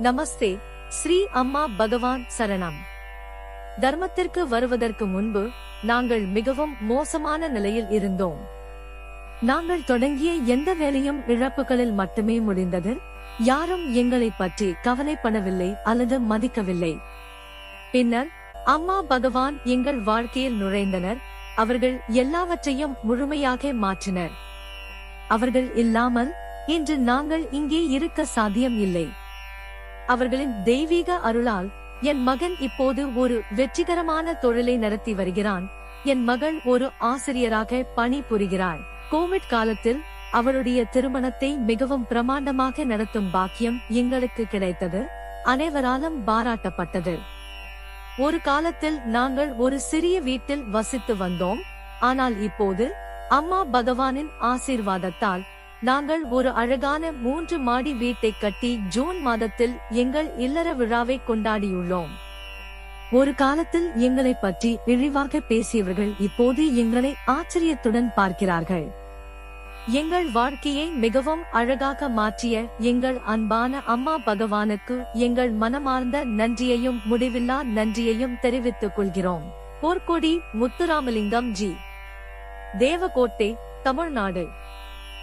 நமஸ்தே. ஸ்ரீ அம்மா பகவான் சரணம். தர்மத்திற்கு வருவதற்கு முன்பு நாங்கள் மிகவும் மோசமான நிலையில் இருந்தோம். நாங்கள் தொடங்கிய எந்த வேலையும் இழப்புகளில் மட்டுமே முடிந்தது. யாரும் எங்களை பற்றி கவலைப்படவில்லை அல்லது மதிக்கவில்லை. பின்னர் அம்மா பகவான் எங்கள் வாழ்க்கையில் நுழைந்தனர். அவர்கள் எல்லாவற்றையும் முழுமையாக மாற்றினர். அவர்கள் இல்லாமல் இன்று நாங்கள் இங்கே இருக்க சாத்தியம் இல்லை. அவர்களின் தெய்வீக அருளால் என் மகன் இப்போது ஒரு வெற்றிகரமான தொழிலை நடத்தி வருகிறான். என் மகள் ஒரு ஆசிரியராக பணி புரிகிறாள். கோவிட் காலத்தில் அவளுடைய திருமணத்தை மிகவும் பிரமாண்டமாக நடத்தும் பாக்கியம் எங்களுக்கு கிடைத்தது. அனைவராலும் பாராட்டப்பட்டது. ஒரு காலத்தில் நாங்கள் ஒரு சிறிய வீட்டில் வசித்து வந்தோம். ஆனால் இப்போது அம்மா பகவானின் ஆசீர்வாதத்தால் நாங்கள் ஒரு அழகான 3 மாடி வீட்டை கட்டி ஜூன் மாதத்தில் எங்கள் இல்லற விழாவை கொண்டாடியுள்ளோம். ஒரு காலத்தில் எங்களை பற்றி இழிவாக பேசியவர்கள் இப்போது எங்களை ஆச்சரியத்துடன் பார்க்கிறார்கள். எங்கள் வாழ்க்கையை மிகவும் அழகாக மாற்றிய எங்கள் அன்பான அம்மா பகவானுக்கு எங்கள் மனமார்ந்த நன்றியையும் முடிவில்லா நன்றியையும் தெரிவித்துக் கொள்கிறோம். போர்க்கொடி முத்துராமலிங்கம் ஜி, தேவகோட்டை, தமிழ்நாடு.